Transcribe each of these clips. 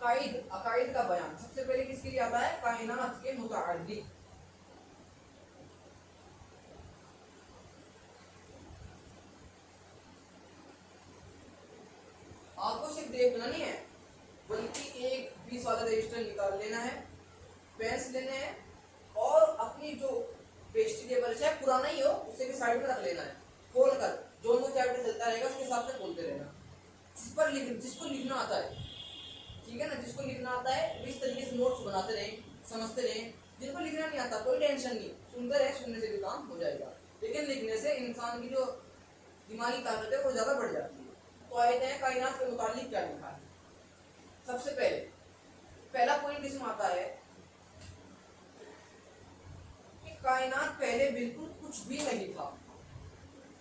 عقائد کا بیان سب سے پہلے کس کے لیے آتا ہے؟ کائنات کے متعلق. آپ کو صرف دیکھنا نہیں ہے بلکہ ایک 20 والا رجسٹر نکال لینا ہے, پینس لینے ہیں اور اپنی جو پیسٹری ٹیبل ہے پرانا ہی ہو اسے بھی سائڈ میں رکھ لینا ہے, کھول کر جو چیپٹر چلتا رہے گا اس کے حساب سے کھولتے رہنا. جس کو لکھنا آتا ہے, ٹھیک ہے نا, جس کو لکھنا آتا ہے اس طریقے سے نوٹس بناتے رہیں, سمجھتے رہیں. جن کو لکھنا نہیں آتا کوئی ٹینشن نہیں, سنتے رہیں, سننے سے بھی کام ہو جائے گا. لیکن لکھنے سے انسان کی جو دماغی طاقت ہے وہ زیادہ بڑھ جاتی ہے. تو آئے ہیں کائنات کے متعلق کیا لکھا ہے. سب سے پہلا پوائنٹ اس میں آتا ہے کہ کائنات پہلے بالکل کچھ بھی نہیں تھا.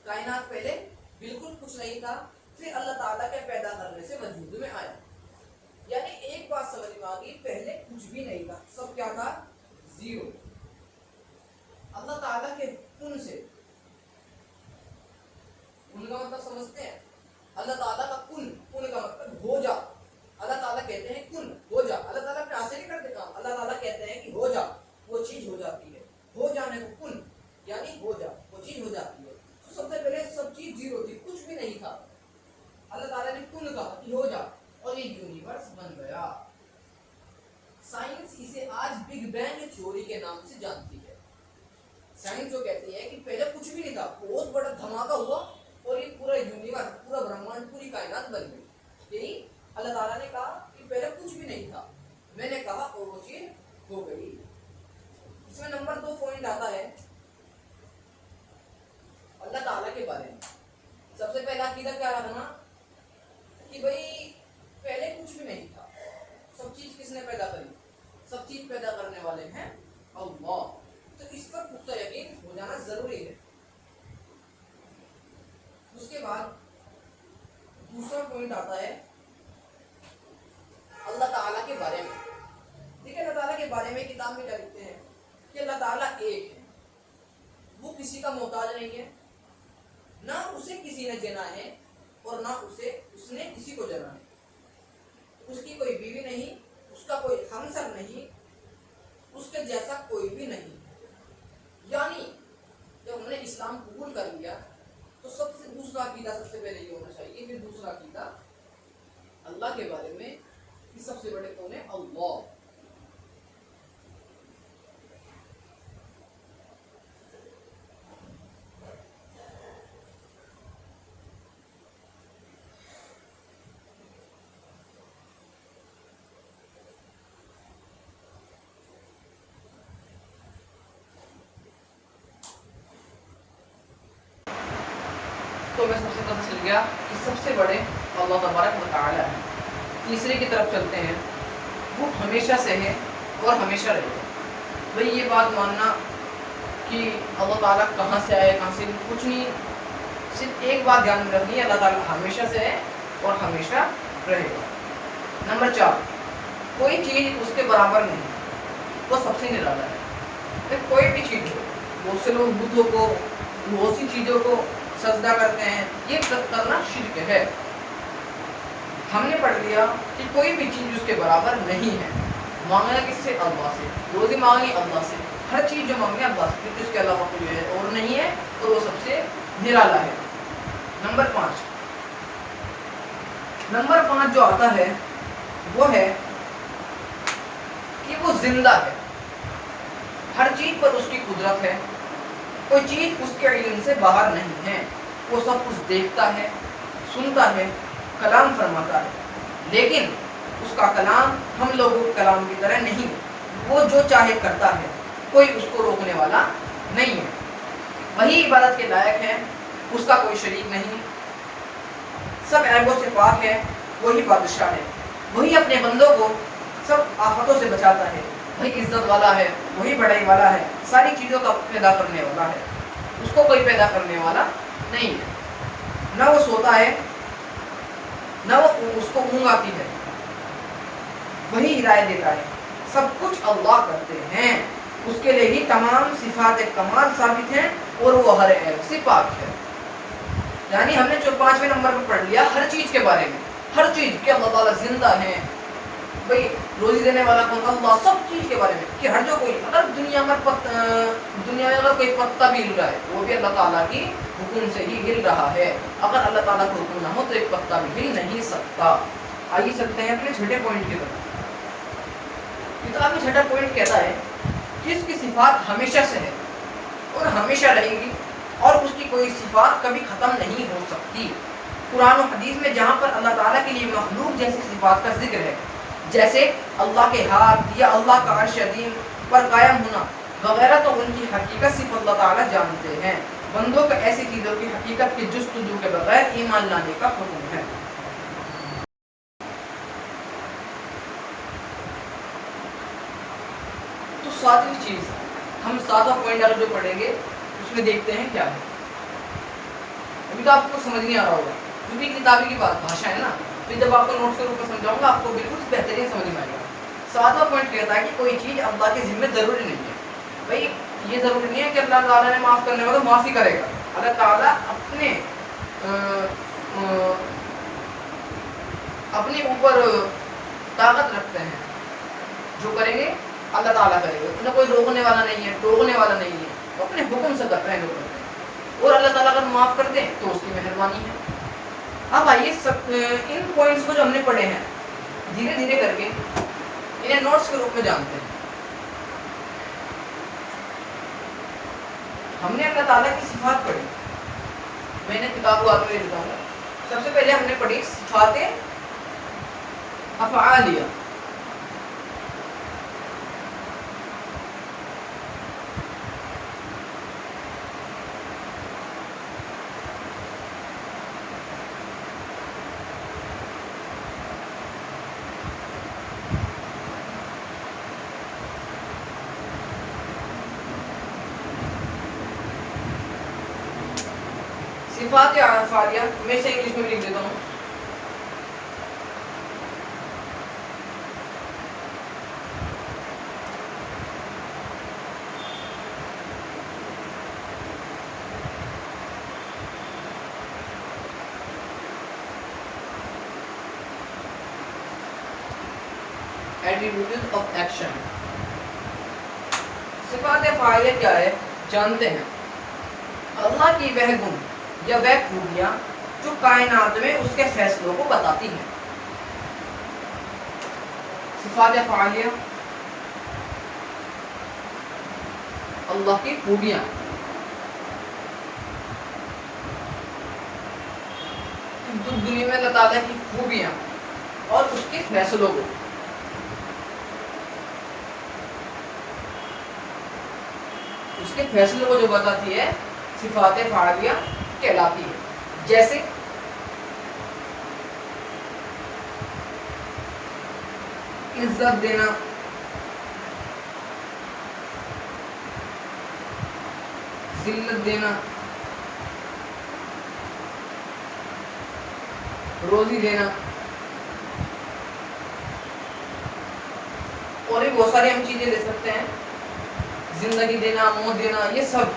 کائنات پہلے بالکل کچھ نہیں تھا, پھر اللہ تعالیٰ کے پیدا کرنے سے وجود میں آیا. یعنی ایک بات سمجھ میں آ گئی, پہلے کچھ بھی نہیں تھا, سب کیا تھا؟ زیرو. اللہ تعالیٰ کے کن سے, کن کا مطلب سمجھتے ہیں؟ اللہ تعالیٰ کا کن کا مطلب ہو جا. اللہ تعالیٰ کہتے ہیں کن ہو جا. اللہ تعالیٰ اپنے ہاتھ سے نہیں کرتے کام, اللہ تعالیٰ کہتے ہیں کہ ہو جا, وہ چیز ہو جاتی ہے. ہو جانے کو کن یعنی ہو جا, وہ چیز ہو جاتی ہے. تو سب سے پہلے سب چیز زیرو تھی, کچھ بھی نہیں تھا. اللہ تعالیٰ نے کن کہا کہ ہو جا اور یہ یونیورس بن گیا. سائنس اسے آج بگ بینگ تھیوری کے نام سے جانتی ہے. سائنس جو کہتی ہے کہ پہلے کچھ بھی نہیں تھا, بہت بڑا دھماکہ ہوا اور یہ پورا یونیورس, پورا برہمانڈ, پوری کائنات بن گئی. یہی اللہ تعالیٰ نے کہا کہ پہلے کچھ بھی نہیں تھا, میں نے کہا اور وہ چیز ہو گئی. اس میں نمبر 2 پوائنٹ آتا ہے اللہ تعالیٰ کے بارے میں. سب سے پہلا عقیدہ کیا رکھنا کہ بھائی پہلے کچھ بھی نہیں تھا, سب چیز کس نے پیدا کری؟ سب چیز پیدا کرنے والے ہیں اللہ. تو اس پر پختہ یقین ہو جانا ضروری ہے. اس کے بعد دوسرا پوائنٹ آتا ہے اللہ تعالیٰ کے بارے میں. دیکھیں اللہ تعالیٰ کے بارے میں کتاب میں کیا لکھتے ہیں کہ اللہ تعالیٰ ایک ہے, وہ کسی کا محتاج نہیں ہے, نہ اسے کسی نے جنا ہے اور نہ اس نے کسی کو جنا ہے. اس کی کوئی بیوی نہیں, اس کا کوئی ہمسر نہیں, اس کے جیسا کوئی بھی نہیں. یعنی جب ہم نے اسلام قبول کر لیا تو سب سے دوسرا عقیدہ سب سے پہلے یہ ہونا چاہیے. پھر دوسرا عقیدہ اللہ کے بارے میں کہ سب سے بڑے کون ہے؟ اللہ. تو میں سب سے پتہ چل گیا کہ سب سے بڑے اللہ تبارک و تعالی ہے. تیسرے کی طرف چلتے ہیں, وہ ہمیشہ سے ہے اور ہمیشہ رہے گا. بھئی یہ بات ماننا کہ اللہ تعالیٰ کہاں سے آئے کہاں سے, کچھ نہیں, صرف ایک بات دھیان میں رکھنی ہے, اللہ تعالیٰ ہمیشہ سے ہے اور ہمیشہ رہے گا. نمبر 4, کوئی چیز اس کے برابر نہیں, وہ سب سے نرالا ہے. کوئی بھی چیز ہو, بہت سے لوگ بتوں کو, بہت سی چیزوں کو سجدہ کرتے ہیں, یہ کرنا شرک ہے. ہم نے پڑھ لیا کہ کوئی بھی چیز اس کے برابر نہیں ہے. مانگنا کس سے؟ اللہ سے. روزی مانگنی اللہ سے, ہر چیز جو مانگنی اللہ سے, کیونکہ اس کے علاوہ کوئی ہے اور نہیں ہے تو وہ سب سے نرالا ہے. نمبر 5 جو آتا ہے وہ ہے کہ وہ زندہ ہے. ہر چیز پر اس کی قدرت ہے, کوئی چیز اس کے علم سے باہر نہیں ہے. وہ سب کچھ دیکھتا ہے, سنتا ہے, کلام فرماتا ہے, لیکن اس کا کلام ہم لوگوں کے کلام کی طرح نہیں. وہ جو چاہے کرتا ہے, کوئی اس کو روکنے والا نہیں ہے. وہی عبادت کے لائق ہے, اس کا کوئی شریک نہیں, سب عیبوں سے پاک ہے. وہی بادشاہ ہے, وہی اپنے بندوں کو سب آفتوں سے بچاتا ہے. وہی عزت والا ہے, وہی بڑائی والا ہے, ساری چیزوں کا پیدا کرنے والا ہے. اس کو کوئی پیدا کرنے والا نہیں ہے. نہ وہ سوتا ہے, نہ وہ اس کو اونگ آتی ہے, وہی ہدایت دیتا ہے. سب کچھ اللہ کرتے ہیں, اس کے لیے ہی تمام صفات کمال ثابت ہیں اور وہ ہر عیب سے پاک ہے. یعنی ہم نے جو 5ویں نمبر پر پڑھ لیا ہر چیز کے بارے میں, ہر چیز کہ اللہ تعالیٰ زندہ ہے, بھئی روزی دینے والا کون؟ اللہ. سب چیز کے بارے میں کہ ہر جو کوئی اگر دنیا میں اگر کوئی پتا بھی ہل رہا ہے وہ بھی اللہ تعالیٰ کی حکم سے ہی ہل رہا ہے. اگر اللہ تعالیٰ کو حکم نہ ہو تو ایک پتا بھی ہل نہیں سکتا. آئیے چلتے ہیں اپنے چھٹے پوائنٹ کی طرف. کتاب میں چھٹا پوائنٹ کہتا ہے کہ اس کی صفات ہمیشہ سے ہے اور ہمیشہ رہے گی اور اس کی کوئی صفات کبھی ختم نہیں ہو سکتی. قرآن و حدیث میں جہاں پر اللہ تعالیٰ کے لیے مخلوق جیسی صفات کا ذکر ہے جیسے اللہ کے ہاتھ یا اللہ کا عرش عظیم پر قائم ہونا وغیرہ تو ان کی حقیقت صرف اللہ تعالیٰ جانتے ہیں. بندوں کو ایسی چیزوں کی حقیقت کی جستجو کے بغیر ایمان لانے کا حکم ہے. تو ساتویں چیز ہم ساتواں پوائنٹ اگر جو پڑھیں گے اس میں دیکھتے ہیں کیا ہے. ابھی تو آپ کو سمجھ نہیں آ رہا ہوگا کیونکہ کتابی کی بات بھاشا ہے نا. پھر جب آپ کو نوٹس کے روپ میں سمجھاؤں گا آپ کو بالکل بہترین سمجھ میں آئے گا. ساتواں پوائنٹ کہتا ہے کہ کوئی چیز اللہ کے ذمہ ضروری نہیں ہے. بھائی یہ ضروری نہیں ہے کہ اللہ تعالیٰ نے معاف کرنے والا معافی کرے گا. اللہ تعالیٰ اپنے اوپر طاقت رکھتے ہیں. جو کریں گے اللہ تعالیٰ کرے گا. انہیں کوئی روکنے والا نہیں ہے ٹوکنے والا نہیں ہے. وہ اپنے حکم سے کر رہے ہیں جو کرتے ہیں اور اللہ تعالیٰ اگر معاف کر دیں تو اس کی مہربانی ہے. اب آئیے ان پوائنٹس کو جو ہم نے پڑھے ہیں دھیرے دھیرے کر کے انہیں نوٹس کے روپ میں جانتے ہیں. ہم نے اللہ تعالیٰ کی صفات پڑھی. میں نے کتاب کو آگے لے لیتا ہوں. سب سے پہلے ہم نے پڑھی صفات افعالیہ. صفات افعالیہ میں سے انگلش میں لکھ دیتا ہوں. Attributes of action. صفات افعالیہ کیا ہے جانتے ہیں. اللہ کی وہ گن یا وہ خوبیاں جو کائنات میں اس کے فیصلوں کو بتاتی ہیں. صفات افعالیہ اللہ کی خوبیاں دنیا میں اللہ تعالیٰ کی خوبیاں اور اس کے فیصلوں کو جو بتاتی ہے صفات فعالیہ کہلاتی ہے. جیسے عزت دینا, ذلت دینا, روزی دینا اور بھی بہت ساری ہم چیزیں لے سکتے ہیں. زندگی دینا, موت دینا, یہ سب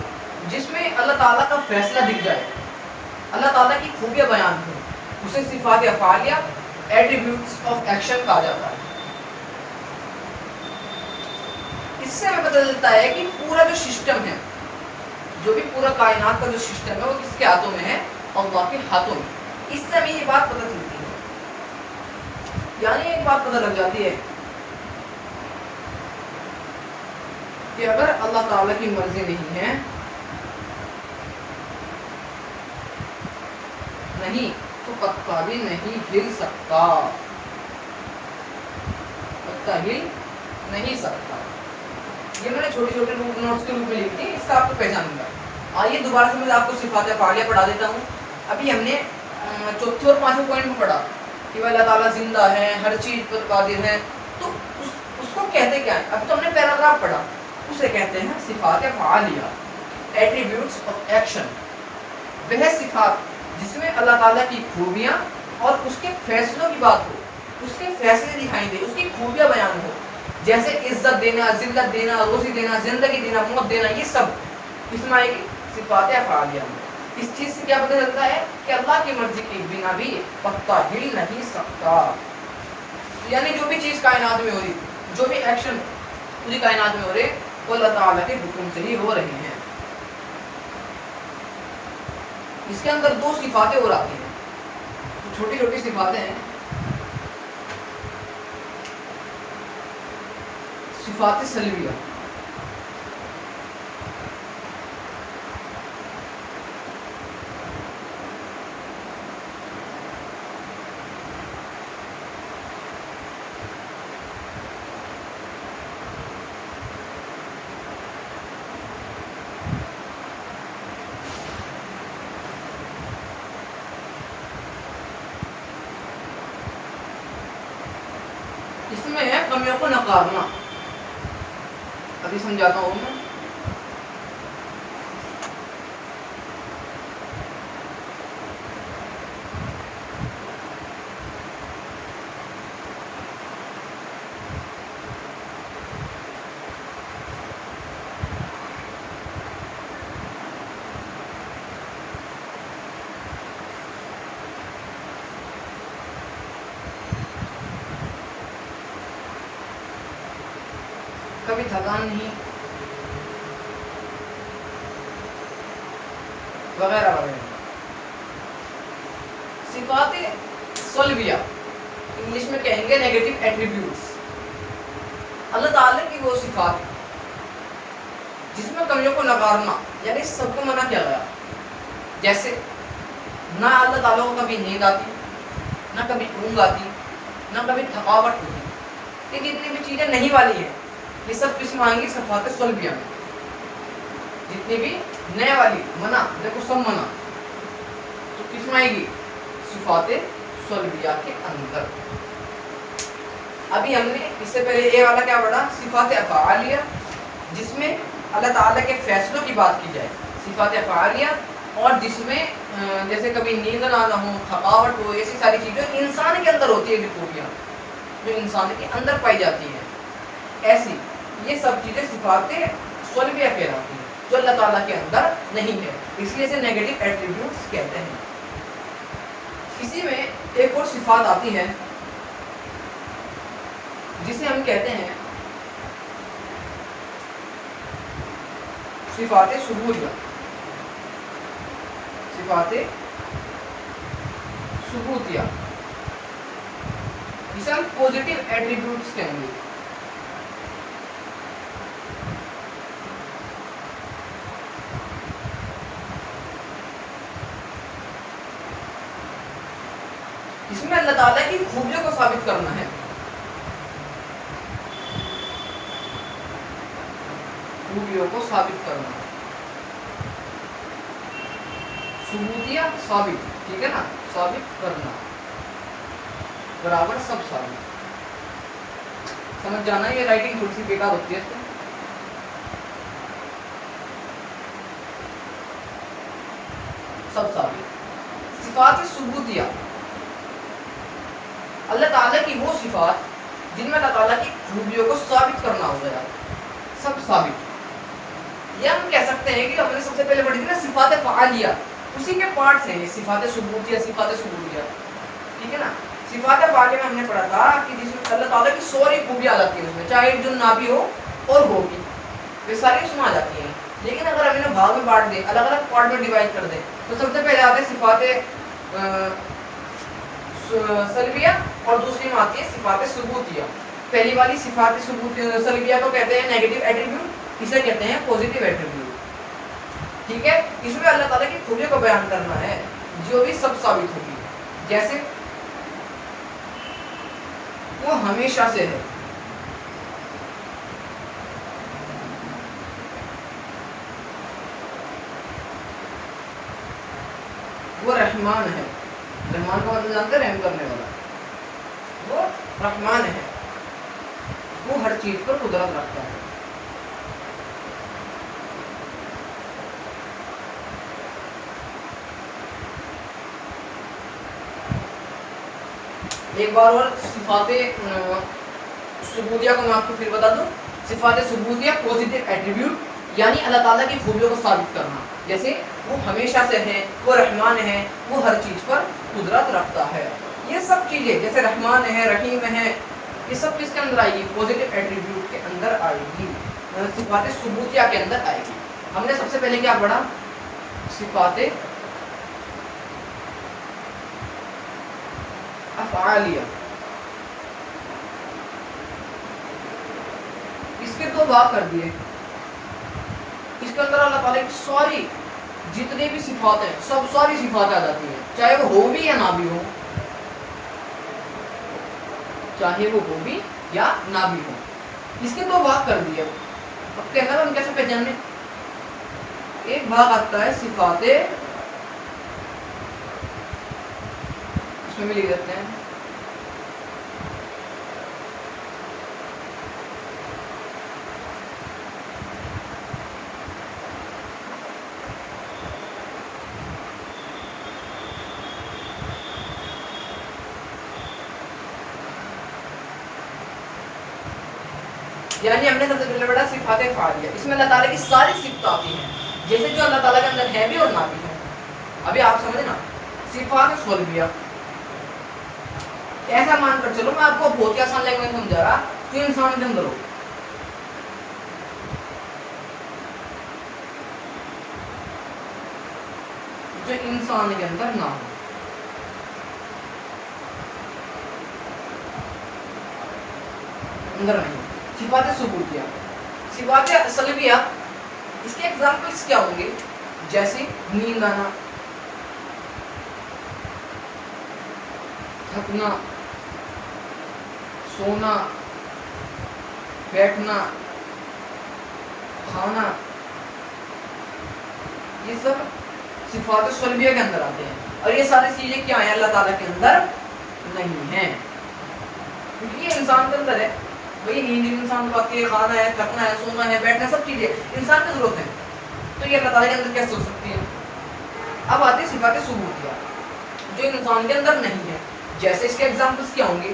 جس میں اللہ تعالیٰ کا فیصلہ دکھ جائے, اللہ تعالیٰ کی خوبیاں بیان ہوں, اسے صفات افعالیہ ایٹریبیوٹس آف ایکشن کہا جاتا ہے. اس سے ہمیں پتہ چلتا ہے کہ پورا جو سسٹم ہے, جو بھی پورا کائنات کا جو سسٹم ہے وہ کس کے ہاتھوں میں ہے؟ اللہ کے ہاتھوں میں. اس سے ہمیں یہ بات پتہ چلتی ہے, یعنی ایک بات پتہ لگ جاتی ہے کہ اگر اللہ تعالیٰ کی مرضی نہیں ہے تو پتا بھی نہیں ہل سکتا. پتا ہل نہیں سکتا. یہ میں نے چھوٹے چھوٹے نوٹس کے روپ میں لکھی تھی, اس سے آپ کو پہچان گا. آئیے دوبارہ سے میں آپ کو صفات افعالیہ پڑھا دیتا ہوں. ابھی ہم نے چوتھے اور پانچویں پوائنٹ میں پڑھا کہ وہ اللہ تعالیٰ زندہ ہے, ہر چیز پر قادر ہے. تو اس کو کہتے کیا ہے؟ ابھی تو ہم نے پیراگراف پڑھا, اسے کہتے ہیں صفات فعالیہ ایٹریبیوٹس آف ایکشن. وہ صفات جس میں اللہ تعالیٰ کی خوبیاں اور اس کے فیصلوں کی بات ہو, اس کے فیصلے دکھائی دے, اس کی خوبیاں بیان ہو. جیسے عزت دینا, ذلت دینا, روزی دینا, زندگی دینا, موت دینا, یہ سب کس میں آئے گی؟ صفات فعالیہ میں. اس چیز سے کیا پتہ چلتا ہے کہ اللہ کی مرضی کے بنا بھی پتا ہل نہیں سکتا. یعنی جو بھی چیز کائنات میں ہو رہی، جو بھی ایکشن پوری کائنات میں ہو رہے وہ اللہ تعالیٰ کے حکم سے ہی ہو رہے ہیں. اس کے اندر دو صفاتیں اور آتی ہیں، چھوٹی چھوٹی صفاتیں ہیں، صفات سلبیہ. اس میں ہے کمیوں کو نکارنا. ابھی سمجھاتا ہوں میں. کبھی تھکان نہیں وغیرہ وغیرہ. صفات سلبیہ انگلش میں کہیں گے نیگیٹو ایٹریبیوٹس. اللہ تعالیٰ کی وہ صفات جس میں کمیوں کو نکارنا، یعنی سب کو منع کیا گیا. جیسے نہ اللہ تعالیٰ کو کبھی نیند آتی، نہ کبھی اونگ آتی، نہ کبھی تھکاوٹ ہوتی. یہ جتنی بھی چیزیں نہیں والی ہیں یہ سب قسم آئیں گی صفات سلبیہ میں. جتنی بھی نئے والی منع، دیکھو سب منع، تو قسم آئے گی صفات سلبیہ کے اندر. ابھی ہم نے اس سے پہلے یہ والا کیا پڑھا، صفات افعالیہ، جس میں اللہ تعالیٰ کے فیصلوں کی بات کی جائے. صفات افعالیہ، اور جس میں جیسے کبھی نیند نہ آنا ہو، تھکاوٹ ہو، ایسی ساری چیزیں انسان کے اندر ہوتی ہے، خوبیاں جو انسان کے اندر پائی جاتی ہیں. ایسی یہ سب چیزیں صفات سلبیہ کہلاتی ہیں جو اللہ تعالیٰ کے اندر نہیں ہے، اس لیے سے نیگیٹو ایٹریبیوٹس کہتے ہیں. اسی میں ایک اور صفات آتی ہے جسے ہم کہتے ہیں صفات ثبوتیہ. صفات ثبوتیہ جسے ہم پوزیٹیو ایٹریبیوٹس کہیں گے. اس میں اللہ تعالیٰ کی خوبیوں کو ثابت کرنا ہے. خوبیوں کو ثابت کرنا، ثبوتیہ ثابت، ٹھیک ہے نا، ثابت کرنا برابر سب ثابت. سمجھ جانا، یہ رائٹنگ تھوڑی سی بیکار ہوتی ہے اس میں. سب ثابت. صفات ثبوتیہ اللہ تعالیٰ کی وہ صفات جن میں اللہ تعالیٰ کی خوبیوں کو ثابت کرنا ہو گیا، سب ثابت. یہ ہم کہہ سکتے ہیں کہ ہم نے سب سے پہلے پڑھی تھی نا صفات فعالیہ، اسی کے پارٹس ہیں یہ صفات ثبوتیہ، صفات ثبوتیہ، ٹھیک ہے نا. صفات فعالیہ میں ہم نے پڑھا تھا کہ جس میں اللہ تعالیٰ کی ساری خوبیاں آ جاتی ہیں، اس میں چاہے جو نہ بھی ہو اور ہوگی، یہ ساری اس میں آ جاتی ہیں. لیکن اگر ہم انہیں بھاگ میں بانٹ دیں، الگ الگ پارٹ میں ڈیوائڈ کر دیں، تو سب سے پہلے آتے ہیں صفات سلبیہ، اور دوسری میں آتی ہے صفات ثبوتیہ. پہلی والی صفات سلبیہ کو کہتے ہیں نیگیٹو ایٹریبیوٹ، اسے کہتے ہیں پوزیٹیو ایٹریبیوٹ. ٹھیک ہے، اس میں اللہ تعالیٰ کی خوبیوں کو بیان کرنا ہے جو بھی سب ثابت ہوگی. جیسے وہ ہمیشہ سے ہے، وہ رحمان ہے. رحمان کا مطلب جانتے ہیں، رحم کرنے والا. وہ رحمان ہے، وہ ہر چیز پر قدرت رکھتا ہے. ایک بار اور صفات ثبوتیہ کو میں آپ کو پھر بتا دوں. صفات ثبوتیہ پوزیٹیو ایٹریبیوٹ، یعنی اللہ تعالیٰ کی خوبیوں کو ثابت کرنا. جیسے وہ ہمیشہ سے ہے، وہ رحمان ہے، وہ ہر چیز پر قدرت رکھتا ہے. یہ سب چیزیں جیسے رحمان ہے، رحیم ہے، یہ سب کس کے اندر آئے گی؟ پوزیٹیو ایٹریبیوٹ کے اندر آئے گی، صفات ثبوتیہ کے اندر آئے گی. ہم نے سب سے پہلے کیا پڑھا؟ صفات افعالیہ. اس کے دو باب کر دیے. اس کے اندر اللہ تعالیٰ کی ساری جتنے بھی صفات ہیں سب ساری صفات آ جاتی ہیں، چاہے وہ ہو بھی یا نہ بھی ہو، چاہے وہ ہو بھی یا نہ بھی ہو. اس کے دو بھاگ کر دیے. اب کہنا ہم کیسے پہچانے؟ ایک بھاگ آتا ہے صفات، اس میں بھی لکھ دیتے ہیں یعنی ہم نے سب سے پہلے پڑھا صفات فعالیہ. اس میں اللہ تعالیٰ کی ساری صفات آتی ہیں، جیسے جو اللہ تعالیٰ کے اندر ہے بھی اور نہ بھی ہے. ابھی آپ سمجھنا صفات سلبیہ ایسا مان کر چلو، میں آپ کو بہت ہی آسان لینگویج میں سمجھا رہا، جو انسان کے اندر ہو، جو انسان کے اندر نہ ہو. اندر نہیں. صفات ثبوتیہ. صفات سلبیہ اس کے ایگزامپلس کیا ہوں گے؟ جیسے نیند آنا، تھکنا، سونا، بیٹھنا، کھانا، یہ سب صفات سلبیہ کے اندر آتے ہیں. اور یہ ساری چیزیں کیا ہیں؟ اللہ تعالیٰ کے اندر نہیں ہیں، کیونکہ یہ انسان کے اندر ہے. وہی نیند انسان کو آتی ہے، کھانا ہے، تھکنا ہے، سونا ہے، بیٹھنا، سب چیزیں انسان کی ضرورت ہے، تو یہ اللہ تعالیٰ کے اندر کیسے ہو سکتی ہیں؟ اب آتی ہے صفات ثبوتیہ جو انسان کے اندر نہیں ہے. جیسے اس کے ایگزامپلس کیا ہوں گے؟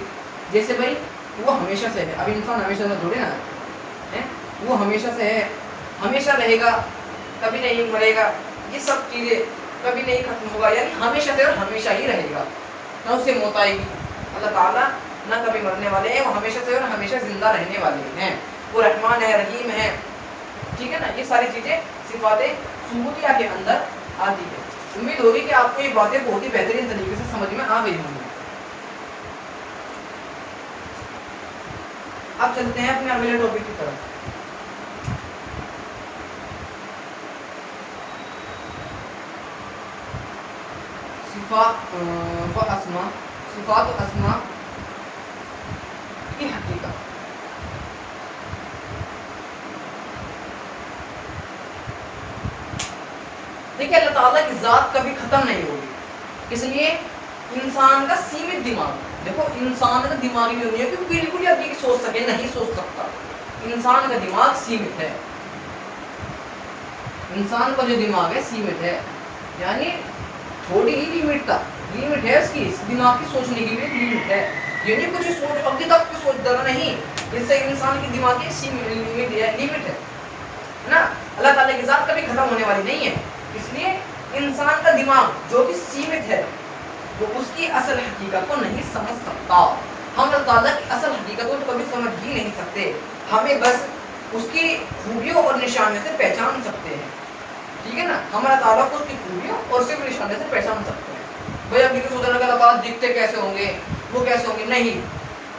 جیسے بھائی وہ ہمیشہ سے ہے. اب انسان ہمیشہ سے تھوڑے نا ہے، وہ ہمیشہ سے ہے، ہمیشہ رہے گا، کبھی نہیں مرے گا، یہ سب چیزیں کبھی نہیں ختم ہوگا، یعنی ہمیشہ سے اور ہمیشہ ہی رہے گا، نہ اسے موت آئے گی. اللہ تعالیٰ نہ کبھی مرنے والے ہیں، وہ ہمیشہ سے اور ہمیشہ زندہ رہنے والے ہیں. وہ رحمان ہے، رحیم ہے، ٹھیک ہے نا. یہ ساری چیزیں صفات ثبوتیہ کے اندر آتی ہے. امید ہوگی کہ آپ کو یہ باتیں بہت ہی بہترین طریقے سے سمجھ میں آ گئی ہوں گی. اب چلتے ہیں اپنے اگلے ٹاپک کی طرف. صفات و اسماء کی حقیقت. دیکھیں اللہ تعالیٰ کی ذات کبھی ختم نہیں ہوگی، اس لیے انسان کا سیمت دماغ، دیکھو انسان کا دماغ یہ نہیں ہے کہ بالکل ہی ابھی سوچ سکے، نہیں سوچ سکتا. انسان کا دماغ سیمت ہے، انسان کا جو دماغ ہے سیمت ہے، یعنی تھوڑی ہی لیمٹ ہے اس کی، اس دماغ کی سوچنے کی بھی لیمٹ ہے. یعنی کچھ سوچ ابھی تک کچھ سوچ درا نہیں، اس سے انسان کی دماغ کی لیمٹ ہے نا. اللہ تعالیٰ کی ذات کبھی ختم ہونے والی نہیں ہے، اس لیے انسان کا دماغ جو کہ سیمت ہے وہ اس کی اصل حقیقت کو نہیں سمجھ سکتا. ہم اللہ تعالیٰ کی اصل حقیقت کو تو کبھی سمجھ ہی نہیں سکتے، ہمیں بس اس کی خوبیوں اور نشانیوں سے پہچان سکتے ہیں، ٹھیک ہے نا. ہمارا تعالیٰ کو اس کی خوبیوں اور صرف نشانیوں سے پہچان سکتے ہیں. بھائی اب یہ سوچنا کہ اللہ تعالیٰ دکھتے کیسے ہوں گے، وہ کیسے ہوں گے، نہیں.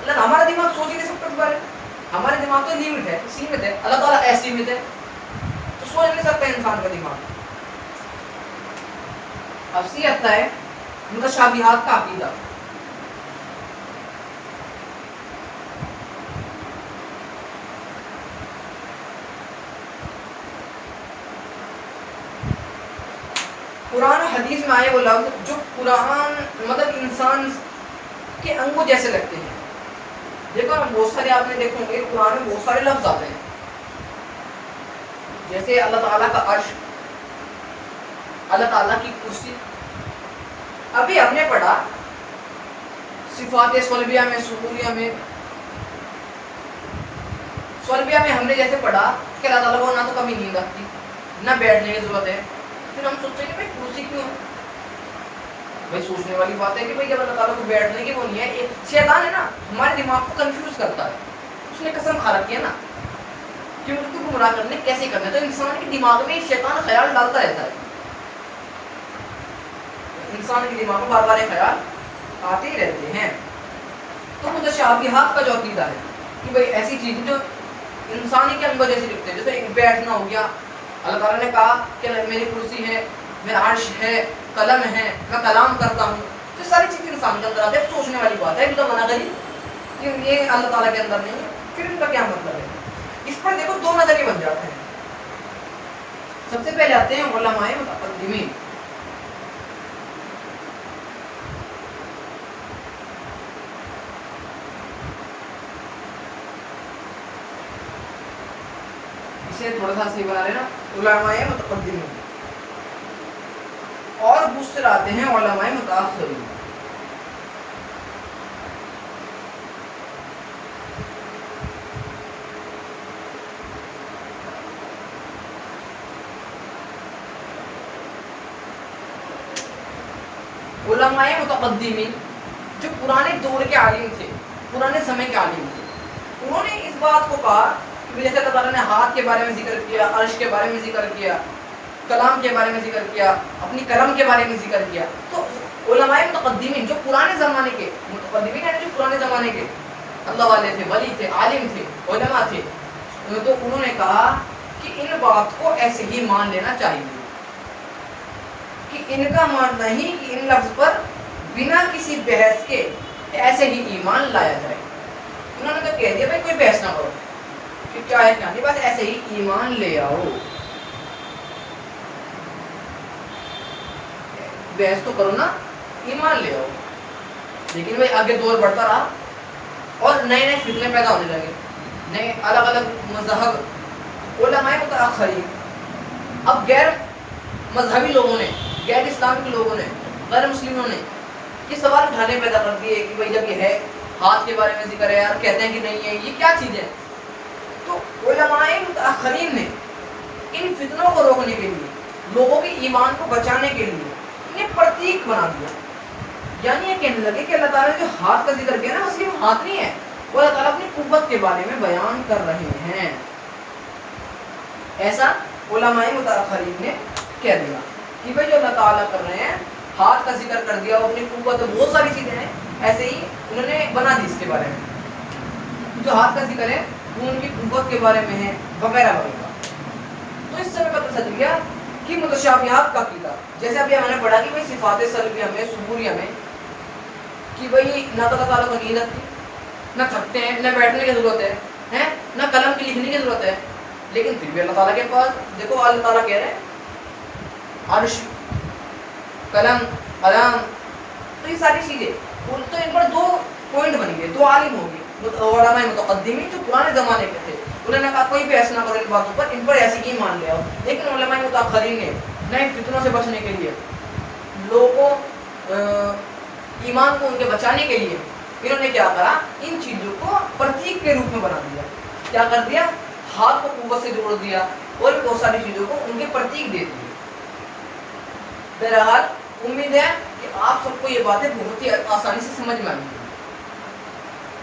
اللہ ہمارا دماغ سوچ ہی نہیں سکتا اس بارے میں. ہمارے دماغ تو لیمٹ ہے، سیمت ہے، اللہ تعالیٰ اسیمت ہے، تو سوچ نہیں سکتا انسان کا دماغ. اب سی آتا ہے متشابہات کا عقیدہ. قرآن و حدیث میں آئے وہ لفظ جو قرآن مطلب انسان کے انگوں جیسے لگتے ہیں. دیکھو نا بہت سارے آپ نے دیکھو گے قرآن میں بہت سارے لفظ آتے ہیں، جیسے اللہ تعالیٰ کا عرش، اللہ تعالیٰ کی کرسی. ابھی ہم نے پڑھا صفات سلبیہ میں، ثبوتیہ میں. سلبیہ میں ہم نے جیسے پڑھا کہ اللہ تعالیٰ کو نہ تو کبھی نیند آتی، نہ بیٹھنے کی ضرورت ہے. پھر ہم سوچتے ہیں کہ بھائی کرسی کیوں ہے؟ بھائی سوچنے والی بات ہے کہ بھائی جب اللہ تعالیٰ کو بیٹھنے کی وہ نہیں ہے، شیطان ہے نا ہمارے دماغ کو کنفیوز کرتا ہے، اس نے قسم کھا رکھی ہے نا کہ ان کو گمراہ کرنے کیسے کرنا، تو انسان کے دماغ میں شیطان خیال ڈالتا رہتا ہے، انسان کے دماغ میں بار بار خیال آتے ہی رہتے ہیں۔ تو متشابہات کا جو عقیدہ ہے کہ بھائی ایسی چیزیں جو انسانی کے اندر جیسے لکھتے ہیں، جیسے بیٹھنا ہو گیا، اللہ تعالیٰ نے کہا کہ میری کرسی ہے، میرا عرش ہے، قلم ہے، میں کلام کرتا ہوں، تو ساری چیزیں انسان کے اندر آتے ہیں، سوچنے والی بات ہے، تو منع کری کہ یہ اللہ تعالیٰ کے اندر نہیں ہے، پھر ان کا کیا مطلب ہے؟ اس پر دیکھو دو نظریے بن جاتے ہیں۔ سب سے پہلے آتے ہیں علماء متقدمین، اسے تھوڑا سا صحیح بنا لینا، علماء متقدمین، اور دوسرے آتے ہیں علماء متاخرین۔ علماء متقدمین جو پرانے دور کے عالم تھے، پرانے سمے کے عالم تھے، انہوں نے اس بات کو کہا کہ جیسے اللہ تعالیٰ نے ہاتھ کے بارے میں ذکر کیا، عرش کے بارے میں ذکر کیا، کلام کے بارے میں ذکر کیا، اپنی قلم کے بارے میں ذکر کیا، تو علماء متقدمین جو پرانے زمانے کے، متقدمین یعنی جو پرانے زمانے کے اللہ والے تھے، ولی تھے، عالم تھے، علماء تھے، تو انہوں نے کہا کہ ان بات کو ایسے ہی مان لینا چاہیے، کہ ان کا ماننا ہی کہ ان لفظ پر بنا کسی بحث کے ایسے ہی ایمان لایا جائے۔ انہوں نے تو کہہ دیا بھائی کوئی بحث نہ کرو کہ کیا ہے کیا نہیں، بس ایسے ہی ایمان لے آؤ، بحث تو کرو نا، ایمان لے آؤ۔ لیکن بھائی آگے دور بڑھتا رہا اور نئے نئے فتنے پیدا ہونے لگے، نئے الگ الگ مذہب، علماء متاخرین، اب غیر مذہبی لوگوں نے، غیر اسلامی لوگوں نے، غیر مسلموں نے یہ سوال اٹھانے پیدا کر دیے کہ بھائی جب یہ ہے ہاتھ کے بارے میں ذکر ہے اور کہتے ہیں کہ نہیں ہے، یہ کیا چیز ہے؟ تو علماء متاخرین نے ان فتنوں کو روکنے کے لیے، لوگوں کے ایمان کو بچانے کے لیے انہیں پرتیک بنا دیا، یعنی یہ کہنے لگے کہ اللہ تعالیٰ نے جو ہاتھ کا ذکر کیا نا، وہ صرف ہاتھ نہیں ہے، وہ اللہ تعالیٰ اپنی قوت کے بارے میں بیان کر رہے ہیں۔ ایسا علماء متاخرین نے کہہ دیا کہ بھائی جو اللہ تعالیٰ کر رہے ہیں، ہاتھ کا ذکر کر دیا، وہ اپنی قوت، بہت ساری چیزیں ہیں، ایسے ہی انہوں نے بنا دی اس کے بارے میں، جو ہاتھ کا ذکر ہے وہ ان کی قوت کے بارے میں ہے، وغیرہ وغیرہ۔ تو اس سے ہمیں پتہ چل گیا کہ متشابہات کا عقیدہ، جیسے ابھی ہم نے پڑھا کہ بھائی صفات سلبیہ میں، ثبوتیہ میں، کہ بھائی نہ تو اللہ تعالیٰ کو نیند آتی، نہ تھکتے ہیں، نہ بیٹھنے کی ضرورت ہے، نہ قلم کی لکھنے کی ضرورت ہے، لیکن پھر بھی اللہ تعالیٰ کے پاس دیکھو، اللہ تعالیٰ کہہ رہے ہیں عرش، قلم، تو یہ ساری چیزیں، تو ان پر دو پوائنٹ بن گئے، دو عالم ہو گئے، علماء متقدمین جو پرانے زمانے کے تھے، انہوں نے کہا کوئی بھی ایسا نہ کرو ان باتوں پر، ان پر ایسے ہی مان لیا ہو۔ لیکن علماء متاخرین نے نئے فتنوں سے بچنے کے لیے، لوگوں ایمان کو ان کے بچانے کے لیے، انہوں نے کیا کرا، ان چیزوں کو پرتیک کے روپ میں بنا دیا۔ کیا کر دیا؟ ہاتھ کو قوت سے جوڑ دیا اور بہت ساری چیزوں کو ان کے پرتیک دے دیے۔ بہرحال امید ہے کہ آپ سب کو یہ باتیں بہت ہی آسانی سے سمجھ میں آئیں گی،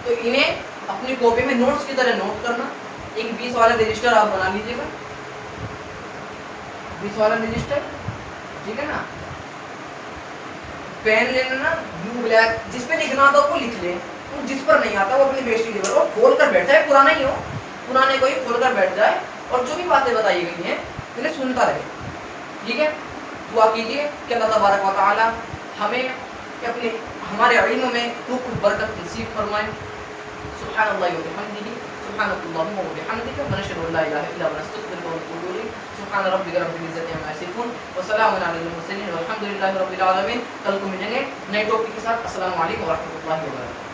تو انہیں اپنی کاپی میں نوٹس کی طرح نوٹ کرنا، ایک 20 والا رجسٹر آپ بنا لیجیے گا، 20 والا رجسٹر، ٹھیک ہے نا، پین لینا نا، بلو بلیک، جس پہ لکھنا آتا وہ لکھ لے، جس پر نہیں آتا وہ اپنی بیسٹی لیور اور کھول کر بیٹھ جائے، پرانا ہی ہو، پرانے کو ہی کھول کر بیٹھ جائے، اور جو بھی باتیں بتائی گئی ہیں انہیں سنتا رہے، ٹھیک ہے۔ دعا کیجیے کہ اللہ تبارک و تعالی ہمیں ہمارے علم میں خوب برکت نصیب فرمائے۔ سبحان اللہ و بحمدہ، سبحانک اللہم و بحمدک، ونشہد ان لا الہ الا انت، نستغفرک ونتوب الیک۔ سبحان ربک رب العزت عما یصفون، وسلام علی المرسلین، والحمد للہ رب العالمین۔ کل کو ملیں گے نئے ٹاپک کے ساتھ۔ السلام علیکم و رحمۃ اللہ وبرکاتہ۔